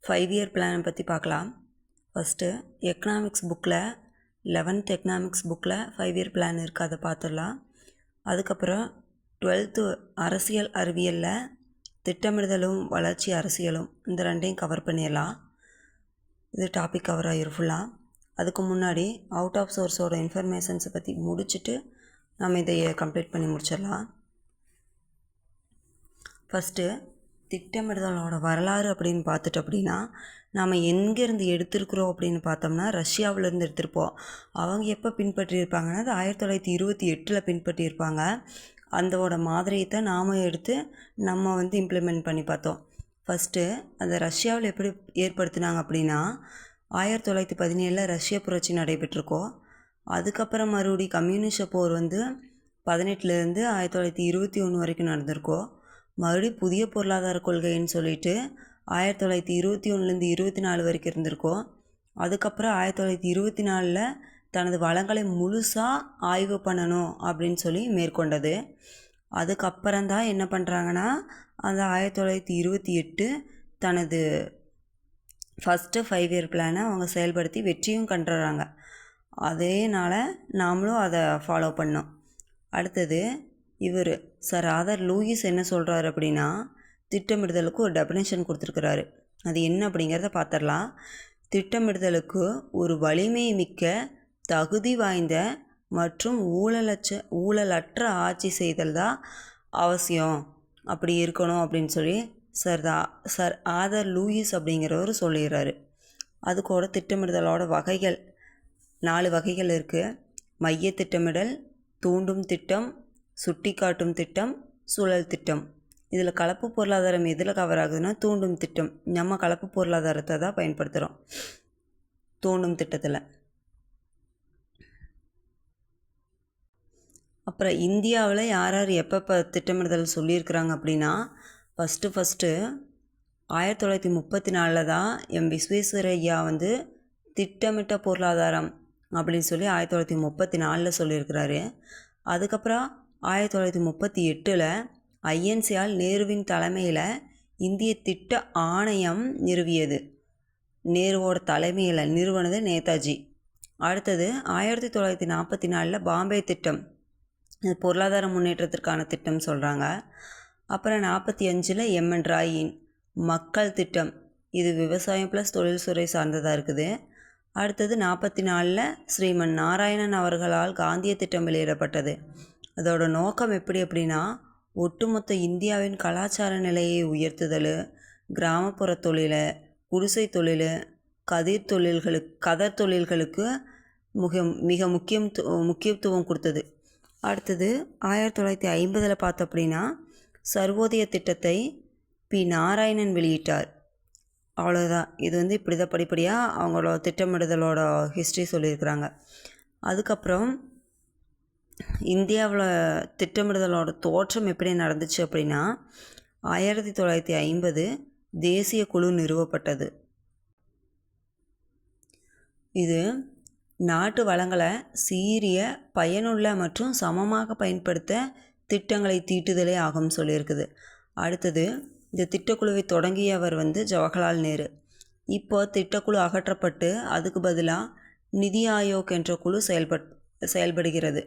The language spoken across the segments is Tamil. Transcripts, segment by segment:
5 இயர் பிளானை பற்றி பார்க்கலாம். ஃபஸ்ட்டு எக்கனாமிக்ஸ் புக்கில் 11th எக்கனாமிக்ஸ் புக்கில் 5 இயர் பிளான் இருக்குது, அதை பார்த்துடலாம். அதுக்கப்புறம் 12th அரசியல் அறிவியலில் திட்டமிடுதலும் வளர்ச்சி அரசியலும் இந்த ரெண்டையும் கவர் பண்ணிடலாம். இது டாபிக் கவர் ஆகிரும் ஃபுல்லாக. அதுக்கு முன்னாடி அவுட் ஆஃப் சோர்ஸோட இன்ஃபர்மேஷன்ஸை பற்றி முடிச்சுட்டு நம்ம இதை கம்ப்ளீட் பண்ணி முடிச்சிடலாம். ஃபஸ்ட்டு திட்டமிடுதலோட வரலாறு அப்படின்னு பார்த்துட்டு அப்படின்னா நம்ம எங்கேருந்து எடுத்திருக்கிறோம் அப்படின்னு பார்த்தோம்னா ரஷ்யாவிலேருந்து எடுத்திருப்போம். அவங்க எப்போ பின்பற்றியிருப்பாங்கன்னா அது 1928 பின்பற்றியிருப்பாங்க. அதோட மாதிரியத்தை நாம் எடுத்து நம்ம இம்ப்ளிமெண்ட் பண்ணி பார்த்தோம். ஃபஸ்ட்டு அந்த ரஷ்யாவில் எப்படி ஏற்படுத்தினாங்க அப்படின்னா 1917 ரஷ்ய புரட்சி நடைபெற்றிருக்கோம். அதுக்கப்புறம் மறுபடி கம்யூனிஸ்ட போர் 18லேருந்து 1921 வரைக்கும் நடந்திருக்கோம். மறுபடியும் புதிய பொருளாதார கொள்கைன்னு சொல்லிட்டு 1921லேருந்து 24 வரைக்கும் இருந்திருக்கோம். அதுக்கப்புறம் 1924 தனது வளங்களை முழுசாக ஆய்வு பண்ணணும் அப்படின்னு சொல்லி மேற்கொண்டது. அதுக்கப்புறம்தான் என்ன பண்ணுறாங்கன்னா அந்த 1928 தனது ஃபஸ்ட்டு 5 இயர் பிளானை அவங்க செயல்படுத்தி வெற்றியும் கண்டுறாங்க. அதேனால் நாமளும் அதை ஃபாலோ பண்ணோம். அடுத்தது இவர் சார் ஆதர் லூயிஸ் என்ன சொல்கிறாரு அப்படின்னா திட்டமிடுதலுக்கு ஒரு டெஃபினேஷன் கொடுத்துருக்குறாரு. அது என்ன அப்படிங்கிறத பார்த்துடலாம். திட்டமிடுதலுக்கு ஒரு வலிமை மிக்க தகுதி வாய்ந்த மற்றும் ஊழலற்ற ஆட்சி செய்தல் தான் அவசியம், அப்படி இருக்கணும் அப்படின்னு சொல்லி சார் ஆதர் லூயிஸ் அப்படிங்கிறவர் சொல்லிடுறாரு. அதுக்கூட திட்டமிடுதலோட வகைகள் 4 வகைகள் இருக்குது. மைய திட்டமிடல், தூண்டும் திட்டம், சுட்டி காட்டும் திட்டம், சுழல் திட்டம். இதில் கலப்பு பொருளாதாரம் எதில் கவர் ஆகுதுன்னா தூண்டும் திட்டம். நம்ம கலப்பு பொருளாதாரத்தை தான் பயன்படுத்துகிறோம் தூண்டும் திட்டத்தில். அப்புறம் இந்தியாவில் யார் யார் எப்போ திட்டமிடுதல் சொல்லியிருக்கிறாங்க அப்படின்னா ஃபஸ்ட்டு 1934 தான் விஸ்வேஸ்வரய்யா திட்டமிட்ட பொருளாதாரம் அப்படின்னு சொல்லி 1934 சொல்லியிருக்கிறாரு. அதுக்கப்புறம் 1938 ஐஎன்சியால் நேருவின் தலைமையில் இந்திய திட்ட ஆணையம் நிறுவியது. நேருவோட தலைமையில் நிறுவனது நேதாஜி. அடுத்தது 1944 பாம்பே திட்டம், இது பொருளாதார முன்னேற்றத்திற்கான திட்டம் சொல்கிறாங்க. அப்புறம் 45 எம்என் ராயின் மக்கள் திட்டம், இது விவசாயம் ப்ளஸ் தொழில்துறை சார்ந்ததாக இருக்குது. அடுத்தது 44 ஸ்ரீமன் நாராயணன் அவர்களால் காந்திய திட்டம் வெளியிடப்பட்டது. அதோட நோக்கம் எப்படி அப்படின்னா ஒட்டுமொத்த இந்தியாவின் கலாச்சார நிலையை உயர்த்துதல், கிராமப்புற தொழில், குடிசை தொழில், கதர் தொழில்களுக்கு மிக முக்கியத்துவம் கொடுத்தது. அடுத்தது 1950 பார்த்தோம் அப்படின்னா சர்வோதய திட்டத்தை நாராயணன் வெளியிட்டார். அவ்வளோதான். இது இப்படி தான் படிப்படியாக அவங்களோட திட்டமிடுதலோட ஹிஸ்ட்ரி சொல்லியிருக்கிறாங்க. அதுக்கப்புறம் இந்தியாவில் திட்டமிடுதலோட தோற்றம் எப்படி நடந்துச்சு அப்படின்னா 1950 தேசிய குழு நிறுவப்பட்டது. இது நாட்டு வளங்களை சீரிய, பயனுள்ள மற்றும் சமமாக பயன்படுத்த திட்டங்களை தீட்டுதலே ஆகும் சொல்லியிருக்குது. அடுத்தது இந்த திட்டக்குழுவை தொடங்கியவர் ஜவஹர்லால் நேரு. இப்போ திட்டக்குழு அகற்றப்பட்டு அதுக்கு பதிலாக நிதி ஆயோக் என்ற குழு செயல்படுகிறது.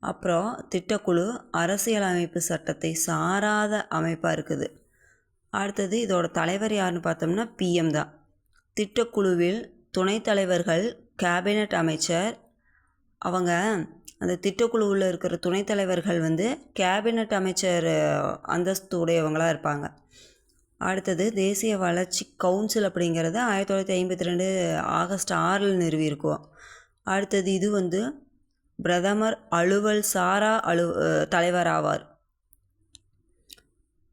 அப்புறம் திட்டக்குழு அரசியலமைப்பு சட்டத்தை சாராத அமைப்பாக இருக்குது. அடுத்தது இதோட தலைவர் யாருன்னு பார்த்தோம்னா பிஎம் தான். திட்டக்குழுவில் துணைத் தலைவர்கள் கேபினட் அமைச்சர். அவங்க அந்த திட்டக்குழுவில் இருக்கிற துணைத் தலைவர்கள் கேபினட் அமைச்சர் அந்தஸ்து உடையவங்களாக இருப்பாங்க. அடுத்தது தேசிய வளர்ச்சி கவுன்சில் அப்படிங்கிறது 1952 ஆகஸ்ட் 6 நிறுவியிருக்கோம். அடுத்தது இது பிரதமர் அலுவல் சாரா தலைவர் ஆவார்.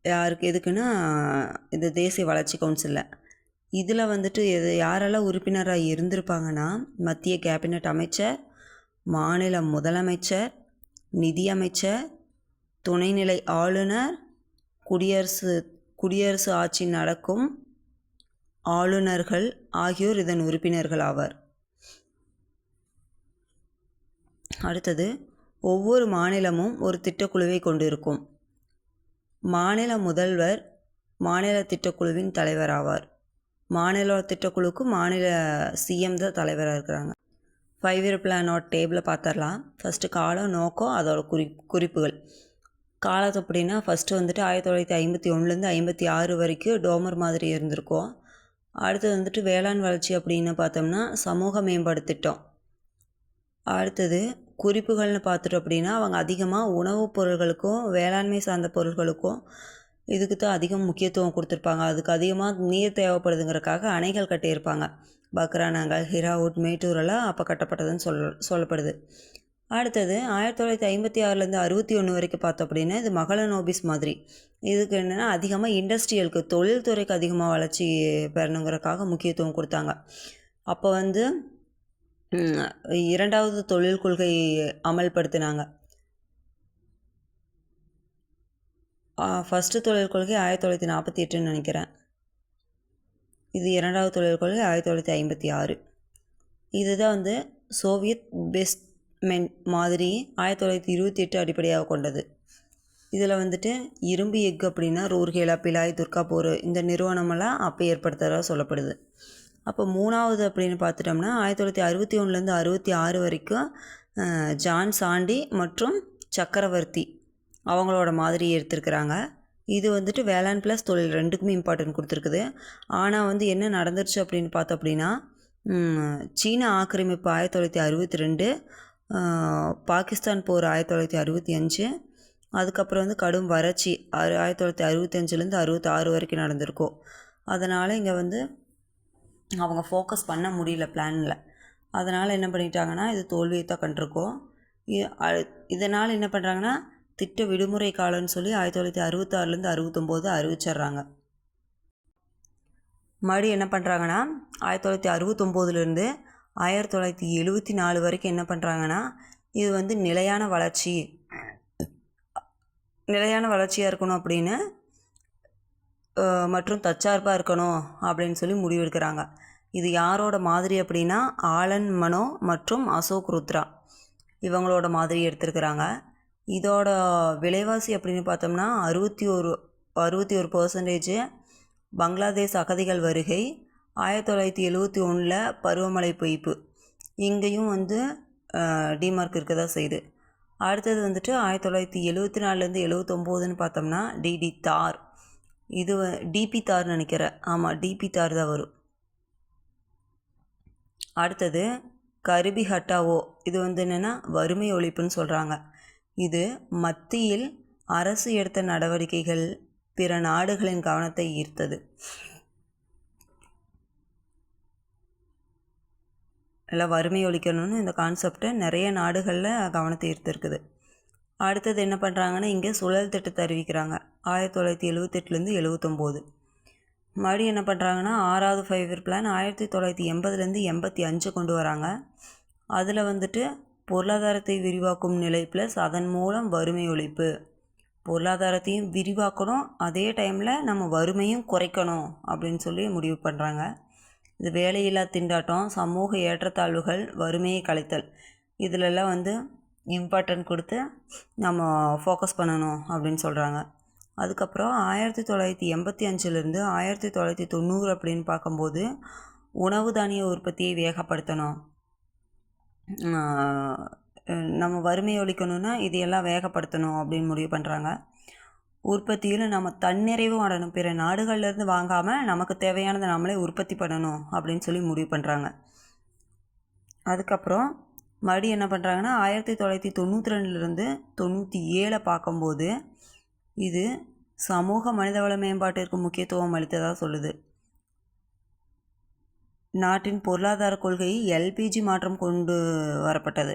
யாருக்கு எதுக்குன்னா இந்த தேசிய வளர்ச்சி கவுன்சிலில். இதில் இது யாரெல்லாம் உறுப்பினராக இருந்திருப்பாங்கன்னா மத்திய கேபினட் அமைச்சர், மாநில முதலமைச்சர், நிதியமைச்சர், துணைநிலை ஆளுநர், குடியரசு ஆட்சி நடக்கும் ஆளுநர்கள் ஆகியோர் இதன் உறுப்பினர்கள் ஆவார். அடுத்தது ஒவ்வொரு மாநிலமும் ஒரு திட்டக்குழுவை கொண்டிருக்கும். மாநில முதல்வர் மாநில திட்டக்குழுவின் தலைவர் ஆவார். மாநில திட்டக்குழுக்கு மாநில சிஎம் தான் தலைவராக இருக்கிறாங்க. 5 இயர் பிளானோட டேபிளை பார்த்துடலாம். ஃபஸ்ட்டு காலம், நோக்கம், அதோட குறிப்புகள். காலத்து அப்படின்னா ஃபஸ்ட்டு வந்துட்டு 1951லேருந்து 56 வரைக்கும் டோமர் மாதிரி இருந்திருக்கும். அடுத்தது வந்துட்டு வேளாண் வளர்ச்சி அப்படின்னு பார்த்தோம்னா சமூக மேம்பாடு திட்டம். அடுத்தது குறிப்புகள்னு பார்த்துட்டோம் அப்படின்னா அவங்க அதிகமாக உணவுப் பொருள்களுக்கும் வேளாண்மை சார்ந்த பொருள்களுக்கும் இதுக்கு தான் அதிகம் முக்கியத்துவம் கொடுத்துருப்பாங்க. அதுக்கு அதிகமாக நீர் தேவைப்படுதுங்கிறக்காக அணைகள் கட்டியிருப்பாங்க. பக்ரானங்கள், ஹிராவுட், மேட்டூரெல்லாம் அப்போ கட்டப்பட்டதுன்னு சொல்லப்படுது. அடுத்தது 1956லேருந்து 61 வரைக்கும் பார்த்தோம் அப்படின்னா இது மகளனோபிஸ் மாதிரி. இதுக்கு என்னென்னா அதிகமாக இண்டஸ்ட்ரியலுக்கு தொழில்துறைக்கு அதிகமாக வளர்ச்சி பெறணுங்கிறக்காக முக்கியத்துவம் கொடுத்தாங்க. அப்போ வந்து 2வது தொழில் கொள்கை அமல்படுத்தினாங்க. ஃபஸ்ட்டு தொழில் கொள்கை 1948ன்னு நினைக்கிறேன். இது 2வது தொழில் கொள்கை 1956. இதுதான் வந்து சோவியத் பெஸ்ட்மென்ட் மாதிரி 1928 அடிப்படையாக கொண்டது. இதில் வந்துட்டு இரும்பு எஃகு அப்படின்னா ரூர்கேலா, பிலாய், துர்காப்பூர் இந்த நிறுவனமெல்லாம் அப்போ ஏற்படுத்துகிறதா சொல்லப்படுது. அப்போ 3வது அப்படின்னு பார்த்துட்டோம்னா 1961லேருந்து 66 வரைக்கும் ஜான் சாண்டி மற்றும் சக்கரவர்த்தி அவங்களோட மாதிரி எடுத்துருக்குறாங்க. இது வந்துட்டு வேளாண் ப்ளஸ் தொழில் ரெண்டுக்குமே இம்பார்ட்டன்ட் கொடுத்துருக்குது. ஆனால் வந்து என்ன நடந்துருச்சு அப்படின்னு பார்த்தோம் அப்படின்னா சீன ஆக்கிரமிப்பு 1962, பாகிஸ்தான் போர் 1965, அதுக்கப்புறம் வந்து கடும் வறட்சி 1965லேருந்து 66 வரைக்கும் நடந்திருக்கும். அதனால் இங்கே வந்து அவங்க ஃபோக்கஸ் பண்ண முடியல பிளானில். அதனால் என்ன பண்ணிட்டாங்கன்னா இது தோல்வியை தான் கண்டிருக்கோம். இதனால் என்ன பண்ணுறாங்கன்னா திட்ட விடுமுறை காலம்னு சொல்லி 1966லேருந்து 69 அறிவிச்சிட்றாங்க. மறுபடியும் என்ன பண்ணுறாங்கன்னா 1969லேருந்து 1974 வரைக்கும் என்ன பண்ணுறாங்கன்னா இது வந்து நிலையான வளர்ச்சியாக இருக்கணும் அப்படின்னு மற்றும் தற்சார்பாக இருக்கணும் அப்படின்னு சொல்லி முடிவெடுக்கிறாங்க. இது யாரோட மாதிரி அப்படின்னா ஆலன் மனோ மற்றும் அசோக் ருத்ரா இவங்களோட மாதிரி எடுத்துருக்கிறாங்க. இதோட விலைவாசி அப்படின்னு பார்த்தோம்னா 61% பங்களாதேஷ் அகதிகள் வருகை, 1971 பருவமழை பொய்ப்பு, இங்கேயும் வந்து டிமார்க் இருக்க தான் செய்யுது. அடுத்தது வந்துட்டு 1974லேருந்து 79ன்னு பார்த்தோம்னா டிடி தார், இது டிபி தார்னு நினைக்கிறேன். ஆமாம், டிபி தார் தான் வரும். அடுத்தது கரிபி ஹட்டாவோ, இது வந்து என்னென்னா வறுமை ஒழிப்புன்னு சொல்கிறாங்க. இது மத்தியில் அரசு எடுத்த நடவடிக்கைகள் பிற நாடுகளின் கவனத்தை ஈர்த்தது. எல்லாம் வறுமை ஒழிக்கணும்னு இந்த கான்செப்டை நிறைய நாடுகளில் கவனத்தை ஈர்த்துருக்குது. அடுத்தது என்ன பண்ணுறாங்கன்னா இங்கே சுழல் திட்டத்தை அறிவிக்கிறாங்க 1978லேருந்து 79. மறுபடியும் என்ன பண்ணுறாங்கன்னா 6வது 5 இயர் பிளான் 1980லேருந்து 85 கொண்டு வராங்க. அதில் வந்துட்டு பொருளாதாரத்தை விரிவாக்கும் நிலை ப்ளஸ் அதன் மூலம் வறுமை ஒழிப்பு. பொருளாதாரத்தையும் விரிவாக்கணும், அதே டைமில் நம்ம வறுமையும் குறைக்கணும் அப்படின்னு சொல்லி முடிவு பண்ணுறாங்க. இது வேலையில்லா திண்டாட்டம், சமூக ஏற்றத்தாழ்வுகள், வறுமையை களைத்தல், இதிலெல்லாம் வந்து இம்பார்ட்டன்ட் கொடுத்து நம்ம ஃபோக்கஸ் பண்ணணும் அப்படின்னு சொல்கிறாங்க. அதுக்கப்புறம் 1985லேருந்து 1990 அப்படின்னு பார்க்கும்போது உணவு தானிய உற்பத்தியை வேகப்படுத்தணும், நம்ம வறுமையை ஒழிக்கணும்னா இதையெல்லாம் வேகப்படுத்தணும் அப்படின்னு முடிவு பண்ணுறாங்க. உற்பத்தியில் நம்ம தன்னிறைவு அடையணும், பிற நாடுகள்லேருந்து வாங்காமல் நமக்கு தேவையானதை நம்மளே உற்பத்தி பண்ணணும் அப்படின்னு சொல்லி முடிவு பண்ணுறாங்க. அதுக்கப்புறம் மறுபடியும் என்ன பண்ணுறாங்கன்னா 1992லேருந்து 97 பார்க்கும்போது இது சமூக மனிதவள மேம்பாட்டிற்கு முக்கியத்துவம் அளித்ததாக சொல்லுது. நாட்டின் பொருளாதார கொள்கை எல்பிஜி மாற்றம் கொண்டு வரப்பட்டது.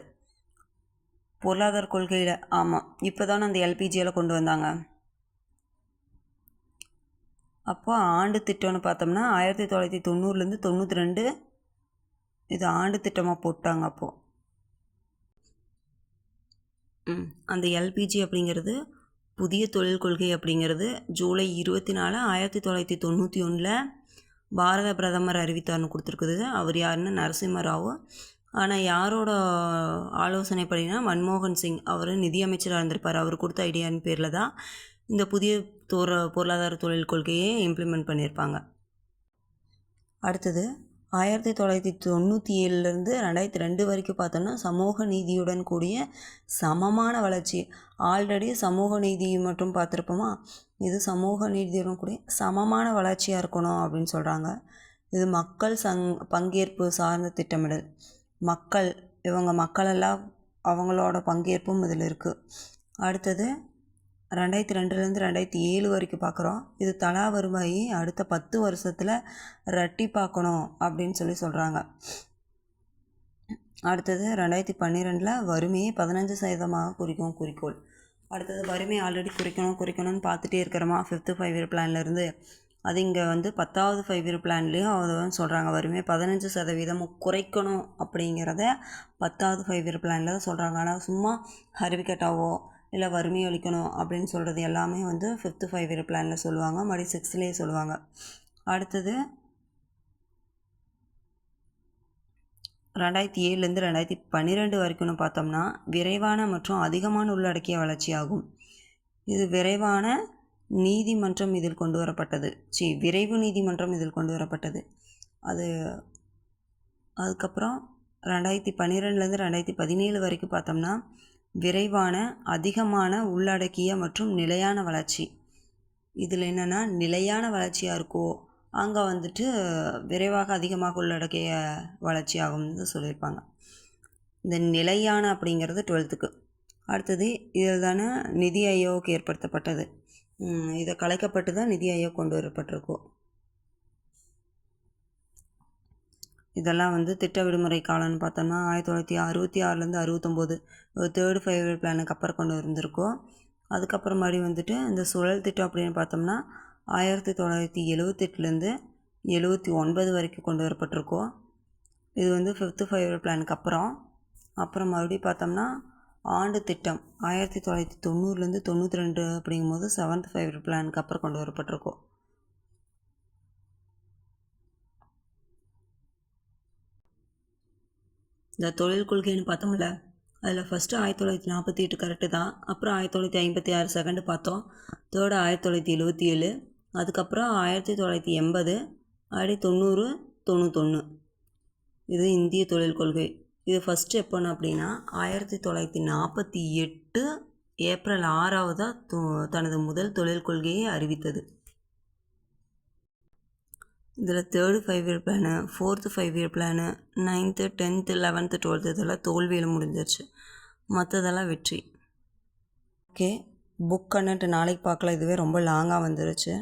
பொருளாதார கொள்கையில் ஆமாம், இப்போ தானே அந்த எல்பிஜியெல்லாம் கொண்டு வந்தாங்க. அப்போ ஆண்டு திட்டம்னு பார்த்தோம்னா 1990லேருந்து 92 இது ஆண்டு திட்டமாக போட்டாங்க. அப்போது அந்த எல்பிஜி அப்படிங்கிறது புதிய தொழில் கொள்கை அப்படிங்கிறது ஜூலை 24, 1991 பாரத பிரதமர் அறிவித்தார்னு கொடுத்துருக்குது. அவர் யாருன்னா நரசிம்மராவ். ஆனால் யாரோட ஆலோசனைப்படினா மன்மோகன் சிங், அவர் நிதியமைச்சராக இருந்திருப்பார். அவர் கொடுத்த ஐடியான்னு பேரில் தான் இந்த புதிய பொருளாதார தொழில் கொள்கையை இம்ப்ளிமெண்ட் பண்ணியிருப்பாங்க. அடுத்தது 1997லேருந்து 2002 வரைக்கும் பார்த்தோம்னா சமூக நீதியுடன் கூடிய சமமான வளர்ச்சி. ஆல்ரெடி சமூக நீதி மட்டும் பார்த்துருப்போமா, இது சமூக நீதியுடன் கூடிய சமமான வளர்ச்சியாக இருக்கணும் அப்படின்னு சொல்கிறாங்க. இது மக்கள் பங்கேற்பு சார்ந்த திட்டமிடல். மக்களெல்லாம் அவங்களோட பங்கேற்பும் இதில் இருக்குது. அடுத்தது 2002லேருந்து 2007 வரைக்கும் பார்க்குறோம். இது தலா வருவாயை அடுத்த 10 வருஷத்தில் ரெட்டிப்பாக்கணும் அப்படின்னு சொல்கிறாங்க. அடுத்தது 2012 வறுமையை 15% குறிக்கும் குறிக்கோள். அடுத்தது வறுமை ஆல்ரெடி குறைக்கணும்னு பார்த்துட்டே இருக்கிறோமா 5th 5 இயர் பிளான்லேருந்து. அது இங்கே 10வது 5 இயர் பிளான்லேயும் அதை சொல்கிறாங்க. வறுமை 15% குறைக்கணும் அப்படிங்கிறத 10வது 5 இயர் பிளானில் தான் சொல்கிறாங்க. ஆனால் சும்மா அறிவிக்கட்டாவோ இல்லை வறுமையை ஒழிக்கணும் அப்படின்னு சொல்கிறது எல்லாமே 5th 5 இயர் பிளானில் சொல்லுவாங்க, மறுபடி 6லேயே சொல்லுவாங்க. அடுத்தது 2007லேருந்து 2012 வரைக்கும்னு பார்த்தோம்னா விரைவான மற்றும் அதிகமான உள்ளடக்கிய வளர்ச்சி ஆகும். இது விரைவு நீதிமன்றம் இதில் கொண்டு வரப்பட்டது. அதுக்கப்புறம் 2012லேருந்து 2017 வரைக்கும் பார்த்தோம்னா விரைவான அதிகமான உள்ளடக்கிய மற்றும் நிலையான வளர்ச்சி. இதில் என்னென்னா நிலையான வளர்ச்சியாக இருக்கோ அங்கே விரைவாக அதிகமாக உள்ளடக்கிய வளர்ச்சி ஆகும்னு சொல்லியிருப்பாங்க. இந்த நிலையான அப்படிங்கிறது 12th. அடுத்தது இதில் தானே நிதி ஆயோக் ஏற்படுத்தப்பட்டது. இதை கலைக்கப்பட்டு தான் நிதி ஆயோக் கொண்டு வரப்பட்டிருக்கோம். இதெல்லாம் திட்ட விடுமுறை காலம்னு பார்த்தோம்னா 1966லேருந்து 69 3rd 5 இயர் பிளானுக்கு அப்புறம் கொண்டு வந்திருக்கோம். அதுக்கப்புறம் மறுபடி இந்த சுழல் திட்டம் அப்படின்னு பார்த்தோம்னா 1978லேருந்து 79 வரைக்கும் கொண்டு வரப்பட்டிருக்கோம். இது 5th 5 இயர் பிளானுக்கு அப்புறம் மறுபடியும் பார்த்தோம்னா ஆண்டு திட்டம் 1990லேருந்து 92 அப்படிங்கும்போது 7th 5 இயர் பிளானுக்கு அப்புறம் கொண்டு வரப்பட்டிருக்கோம். இந்த தொழில் கொள்கைன்னு பார்த்தோம்ல, அதில் ஃபஸ்ட்டு 1948 கரெக்டு தான். அப்புறம் 1956 செகண்டு பார்த்தோம். தேர்டு 1977, அதுக்கப்புறம் 1980, 90, 91. இது இந்திய தொழில் கொள்கை. இது ஃபஸ்ட்டு எப்போன்னு அப்படின்னா 1948 ஏப்ரல் 6 தனது முதல் தொழில் கொள்கையை அறிவித்தது. இதில் 3rd 5 year plan, 4th 5 year plan, 9th 10th 11th 12th இதெல்லாம் தோல்வியில் முடிஞ்சிருச்சு. மற்றதெல்லாம் வெற்றி. ஓகே, புக் கண்டென்ட் நாளைக்கு பார்க்கலாம். இதுவே ரொம்ப லாங்காக வந்துருச்சு.